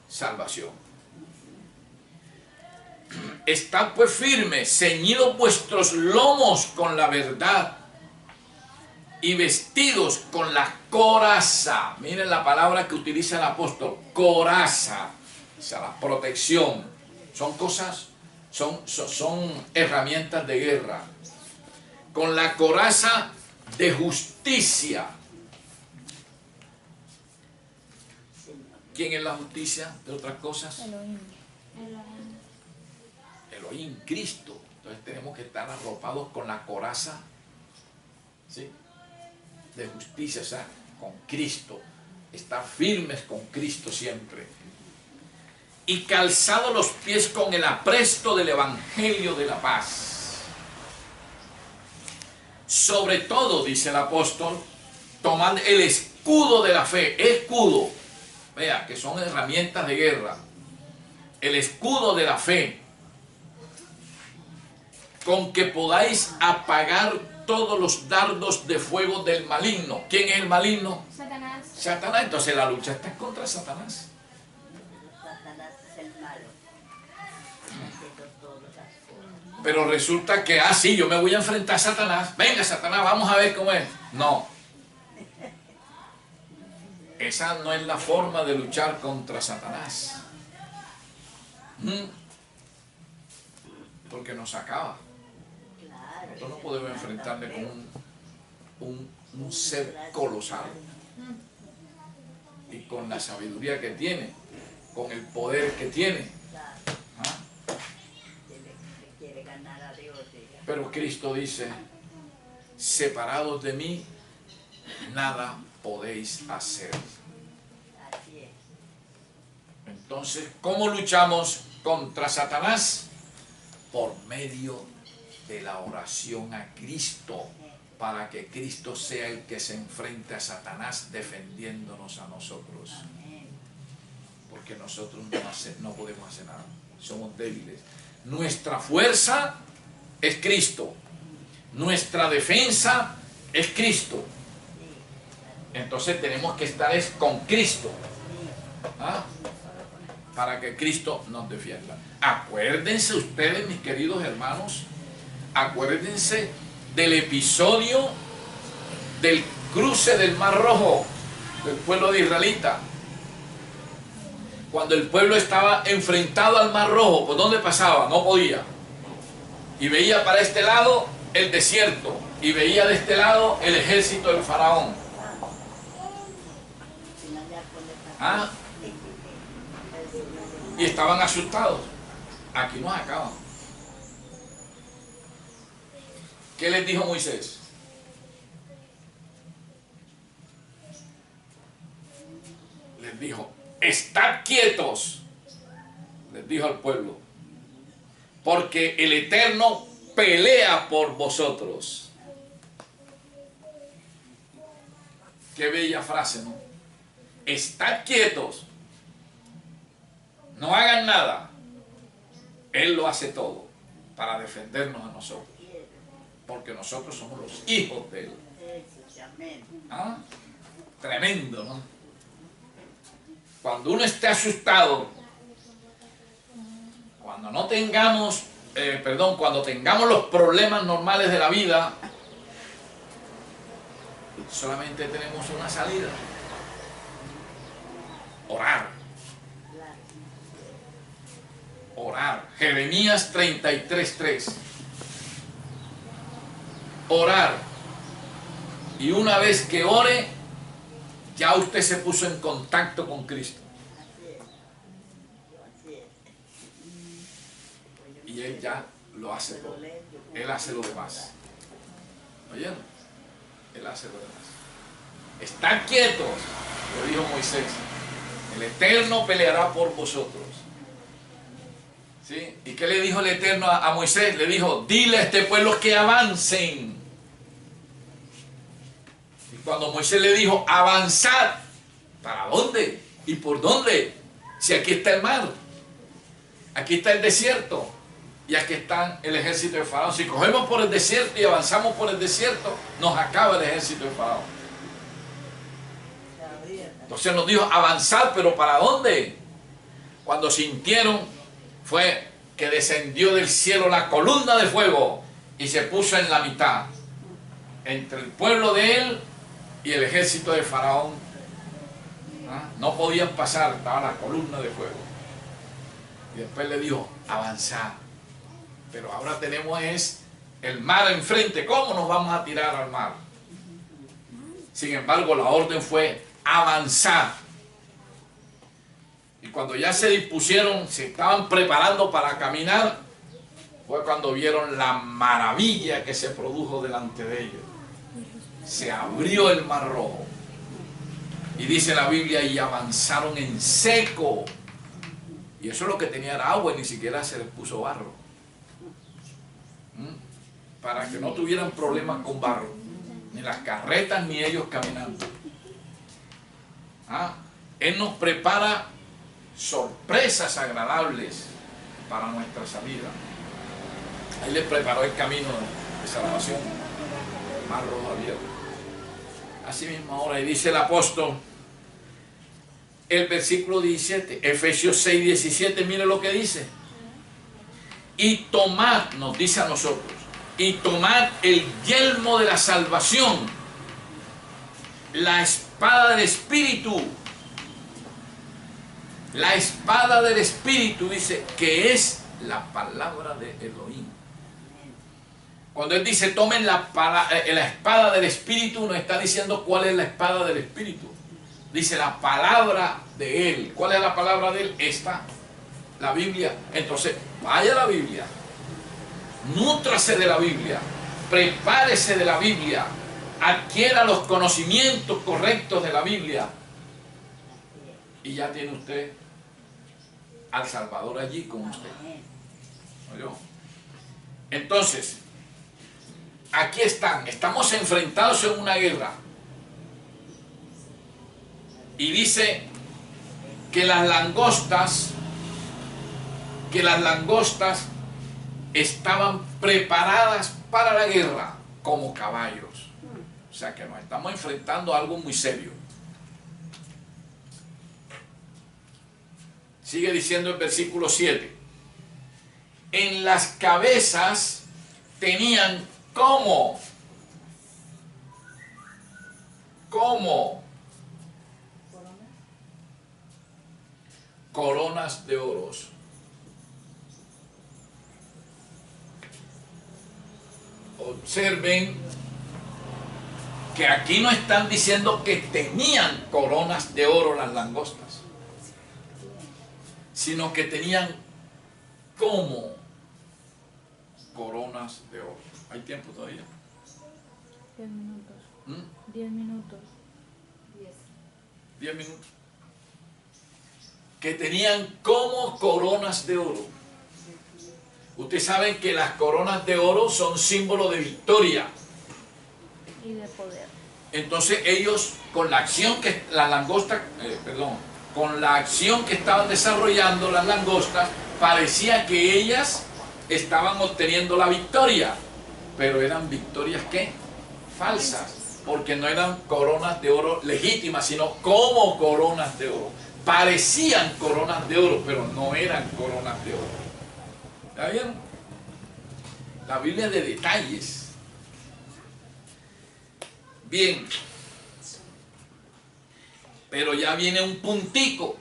salvación. Estad pues firmes, ceñidos vuestros lomos con la verdad y vestidos con la coraza. Miren la palabra que utiliza el apóstol, coraza, o sea, la protección. Son cosas, son herramientas de guerra. Con la coraza de justicia. ¿Quién es la justicia de otras cosas? Elohim, Cristo. Entonces tenemos que estar arropados con la coraza, ¿sí?, de justicia, o sea, con Cristo. Estar firmes con Cristo siempre. Y calzados los pies con el apresto del Evangelio de la paz. Sobre todo, dice el apóstol, tomad el escudo de la fe. Escudo, vea, que son herramientas de guerra. El escudo de la fe, con que podáis apagar todos los dardos de fuego del maligno. ¿Quién es el maligno? Satanás. Satanás. Entonces la lucha está contra Satanás. Satanás es el malo. Haciendo todas las cosas. Pero resulta que, sí, yo me voy a enfrentar a Satanás. Venga, Satanás, vamos a ver cómo es. No. Esa no es la forma de luchar contra Satanás. Porque nos acaba. Nosotros no podemos enfrentarle con un ser colosal. Y con la sabiduría que tiene, con el poder que tiene. ¿Ah? Quiere ganar a Dios. Pero Cristo dice, separados de mí, nada podéis hacer. Así es. Entonces, ¿cómo luchamos contra Satanás? Por medio de la oración a Cristo, para que Cristo sea el que se enfrente a Satanás defendiéndonos a nosotros. Porque nosotros no podemos hacer nada, somos débiles. Nuestra fuerza es Cristo, nuestra defensa es Cristo. Entonces tenemos que estar con Cristo, ¿ah?, para que Cristo nos defienda. Acuérdense ustedes, mis queridos hermanos, acuérdense del episodio del cruce del Mar Rojo del pueblo de israelita. Cuando el pueblo estaba enfrentado al Mar Rojo, ¿por dónde pasaba? No podía. Y veía para este lado el desierto y veía de este lado el ejército del faraón. ¿Ah? Y estaban asustados. Aquí nos acaban. ¿Qué les dijo Moisés? Les dijo, estad quietos, les dijo al pueblo, porque el Eterno pelea por vosotros. Qué bella frase, ¿no? Estad quietos, no hagan nada. Él lo hace todo para defendernos a nosotros. Porque nosotros somos los hijos de Él. ¿Ah? Tremendo, ¿no? Cuando uno esté asustado, cuando no tengamos, cuando tengamos los problemas normales de la vida, solamente tenemos una salida: orar. Orar. Jeremías 33:3. Orar. Y una vez que ore, ya usted se puso en contacto con Cristo. Y Él ya lo hace todo. Él hace lo demás. ¿Oyeron? Él hace lo demás. Están quietos, lo dijo Moisés. El Eterno peleará por vosotros. ¿Sí? ¿Y qué le dijo el Eterno a Moisés? Le dijo: dile a este pueblo que avancen. Y cuando Moisés le dijo: avanzad, ¿para dónde? ¿Y por dónde? Si aquí está el mar, aquí está el desierto, y aquí está el ejército de Faraón. Si cogemos por el desierto y avanzamos por el desierto, nos acaba el ejército de Faraón. Entonces nos dijo: avanzad, ¿pero para dónde? Cuando sintieron, fue que descendió del cielo la columna de fuego y se puso en la mitad entre el pueblo de Él y el ejército de Faraón. ¿Ah? No podían pasar, estaba la columna de fuego. Y después le dijo: avanzad. Pero ahora tenemos el mar enfrente. ¿Cómo nos vamos a tirar al mar? Sin embargo, la orden fue: avanzar. Y cuando ya se dispusieron, se estaban preparando para caminar, fue cuando vieron la maravilla que se produjo delante de ellos. Se abrió el mar rojo. Y dice la Biblia: y avanzaron en seco. Y eso es lo que tenía, era agua, y ni siquiera se les puso barro. Para que no tuvieran problemas con barro. Ni las carretas, ni ellos caminando. Él nos prepara sorpresas agradables para nuestra salida. Ahí le preparó el camino de salvación, mar rojo abierto. Así mismo ahora, y dice el apóstol, el versículo 17, Efesios 6:17, mire lo que dice: y tomad, nos dice a nosotros, y tomad el yelmo de la salvación, la espada del Espíritu. La espada del Espíritu, dice, que es la palabra de Elohim. Cuando él dice tomen la espada del Espíritu, no está diciendo cuál es la espada del Espíritu. Dice la palabra de Él. ¿Cuál es la palabra de Él? Esta, la Biblia. Entonces, vaya a la Biblia. Nútrase de la Biblia. Prepárese de la Biblia. Adquiera los conocimientos correctos de la Biblia. Y ya tiene usted al Salvador allí con usted. ¿Oyó? Entonces, aquí estamos enfrentados en una guerra. Y dice que las langostas estaban preparadas para la guerra como caballos. O sea que nos estamos enfrentando a algo muy serio. Sigue diciendo el versículo 7. En las cabezas tenían ¿cómo? Coronas de oros. Observen que aquí no están diciendo que tenían coronas de oro las langostas, sino que tenían como coronas de oro. ¿Hay tiempo todavía? 10 minutos. 10 minutos. 10 minutos. Que tenían como coronas de oro. Ustedes saben que las coronas de oro son símbolo de victoria Y de poder. Entonces ellos, con la acción que la langosta, con la acción que estaban desarrollando las langostas, parecía que ellas estaban obteniendo la victoria, pero eran victorias ¿qué? Falsas, porque no eran coronas de oro legítimas, sino como coronas de oro. Parecían coronas de oro, pero no eran coronas de oro. ¿Está bien? La Biblia es de detalles. Bien. Pero ya viene un puntico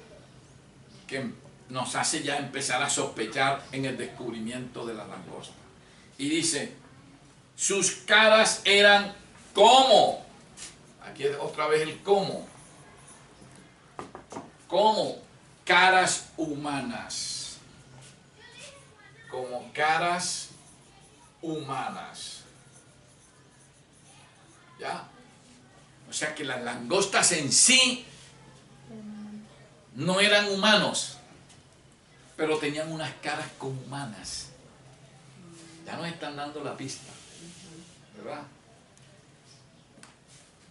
que nos hace ya empezar a sospechar en el descubrimiento de la langosta. Y dice, sus caras eran como. Aquí otra vez el como. Como caras humanas. Como caras humanas. ¿Ya? O sea que las langostas en sí no eran humanos, pero tenían unas caras como humanas. Ya nos están dando la pista, ¿verdad?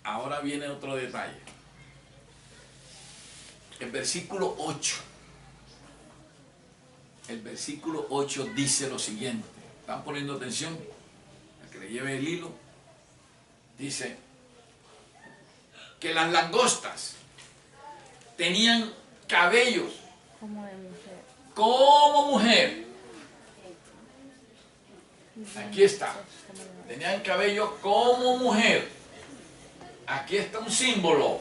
Ahora viene otro detalle. El versículo 8. El versículo 8 dice lo siguiente. ¿Están poniendo atención? A que le lleve el hilo. Dice que las langostas tenían cabellos Como de mujer. como mujer. Aquí está. Tenían cabello como mujer. Aquí está un símbolo.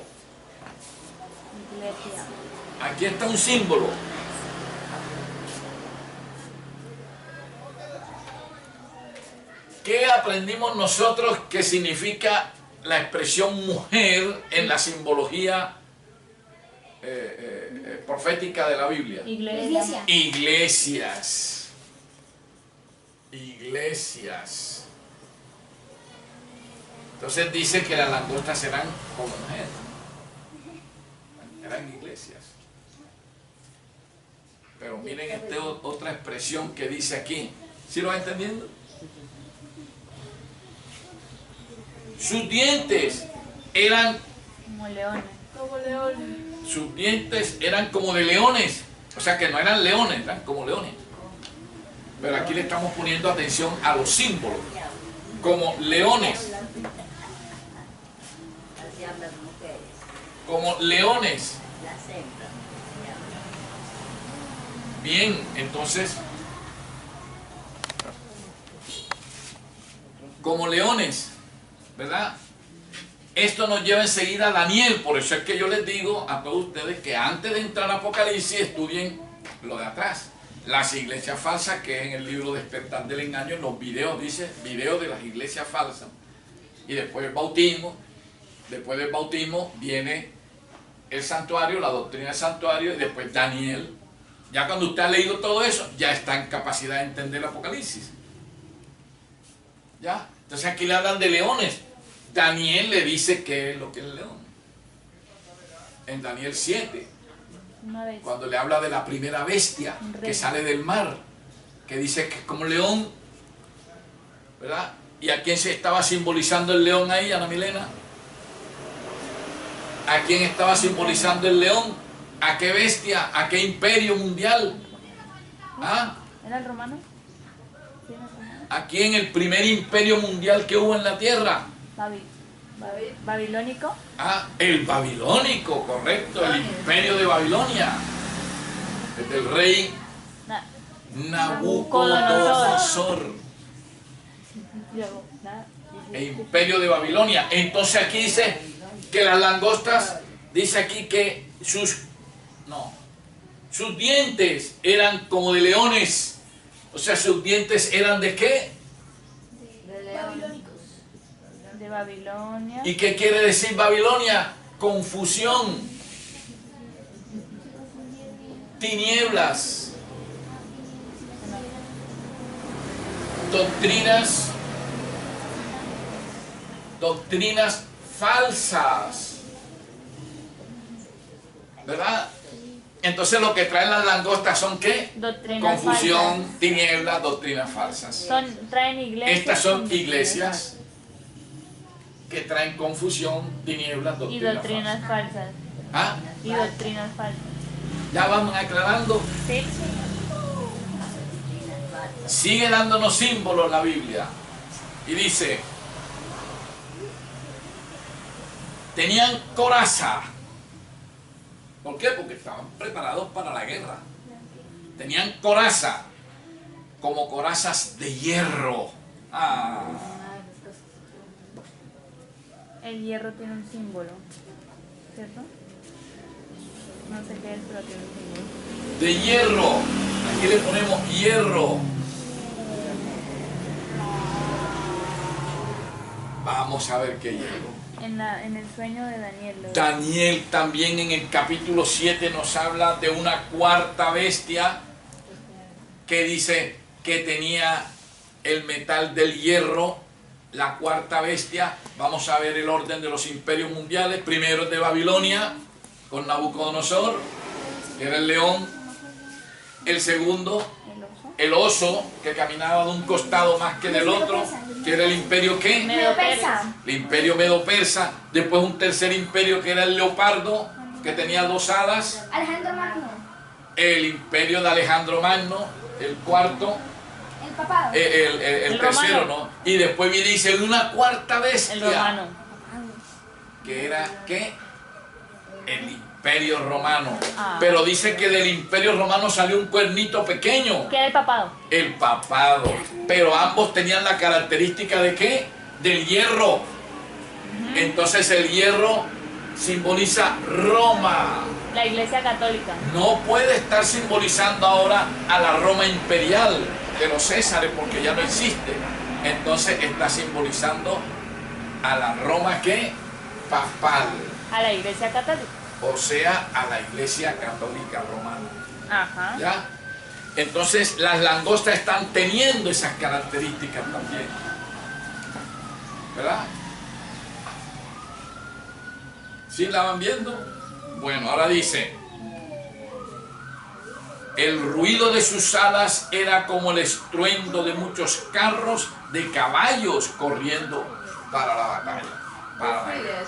Iglesia. Aquí está un símbolo. ¿Qué aprendimos nosotros que significa la expresión mujer en la simbología profética de la Biblia? Iglesia. Iglesias. Iglesias. Entonces dice que las langostas eran como mujeres. Eran iglesias. Pero miren esta otra expresión que dice aquí. ¿Sí lo van entendiendo? Sus dientes eran Como leones. Como leones. sus dientes eran como de leones. O sea que no eran leones, eran como leones. Pero aquí le estamos poniendo atención a los símbolos. Como leones. Así hablan las mujeres, Como leones. las hembras. Bien, entonces, como leones, ¿verdad? Esto nos lleva enseguida a Daniel, por eso es que yo les digo a todos ustedes que antes de entrar a Apocalipsis estudien lo de atrás. Las iglesias falsas, que es en el libro Despertar del Engaño, en los videos dice, videos de las iglesias falsas. Y después el bautismo, después del bautismo viene el santuario, la doctrina del santuario, y después Daniel. Ya cuando usted ha leído todo eso, ya está en capacidad de entender el Apocalipsis. ¿Ya? Entonces aquí le hablan de leones. Daniel le dice qué es lo que es el león. En Daniel 7, Una vez. cuando le habla de la primera bestia que sale del mar, que dice que es como un león, ¿verdad? ¿Y a quién se estaba simbolizando el león ahí, Ana Milena? ¿A quién estaba simbolizando el león? ¿A qué bestia? ¿A qué imperio mundial? ¿Ah? ¿Era el romano? Sí, era el romano. ¿A quién el primer imperio mundial que hubo en la tierra? Babilónico. Ah, el babilónico, correcto, el imperio de Babilonia. Desde el rey Nabucodonosor. Luego, nada. El imperio de Babilonia. Entonces aquí dice que las langostas, dice aquí que sus dientes eran como de leones. O sea, sus dientes eran ¿de qué? De Babilonia. ¿Y qué quiere decir Babilonia? Confusión, tinieblas, doctrinas falsas, ¿verdad? Entonces lo que traen las langostas son ¿qué? Doctrinas Confusión, falsas. tinieblas, doctrinas falsas. Traen iglesias. Estas son con iglesias que traen confusión, tinieblas, y doctrinas doctrinas falsas. falsas. ¿Ah? Y doctrinas falsas. Ya vamos aclarando. Sí. Sigue dándonos símbolos la Biblia. Y dice, tenían coraza. ¿Por qué? Porque estaban preparados para la guerra. Tenían coraza, como corazas de hierro. Ah. El hierro tiene un símbolo, ¿cierto? No sé qué es, pero tiene un símbolo. De hierro. Aquí le ponemos hierro. Vamos a ver qué hierro. En el sueño de Daniel. Daniel también en el capítulo 7 nos habla de una cuarta bestia que dice que tenía el metal del hierro. La cuarta bestia, vamos a ver el orden de los imperios mundiales. Primero es de Babilonia, con Nabucodonosor, que era el león. El segundo, el oso, que caminaba de un costado más que del otro, que era el imperio ¿qué? Medo-Persa. El imperio medo-persa. Después un tercer imperio que era el leopardo, que tenía 2 alas. Alejandro Magno. El imperio de Alejandro Magno, el cuarto. El papado. El tercero, romano. ¿no? Y después viene y dice una cuarta bestia. El romano. Que era ¿qué? El imperio romano. Ah. Pero dice que del imperio romano salió un cuernito pequeño. ¿Qué era el papado? El papado. Pero ambos tenían la característica de ¿qué? Del hierro. Entonces el hierro simboliza Roma. La Iglesia Católica. No puede estar simbolizando ahora a la Roma imperial de los Césares porque ya no existe. Entonces está simbolizando a la Roma ¿qué? Papal. A la Iglesia Católica. O sea, a la Iglesia Católica Romana. Ajá. ¿Ya? Entonces las langostas están teniendo esas características también. ¿Verdad? ¿Sí la van viendo? Bueno, ahora dice, el ruido de sus alas era como el estruendo de muchos carros de caballos corriendo para la batalla. Para la guerra.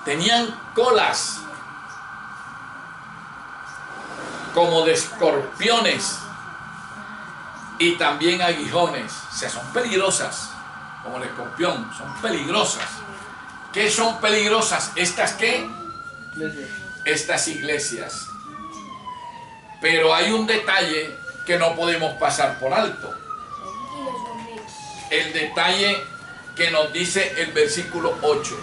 Tenían colas como de escorpiones y también aguijones. O sea, son peligrosas, como el escorpión, son peligrosas. ¿Qué son peligrosas? ¿Estas qué? Iglesia. Estas iglesias. Pero hay un detalle que no podemos pasar por alto. Y los bomberos. El detalle que nos dice el versículo 8.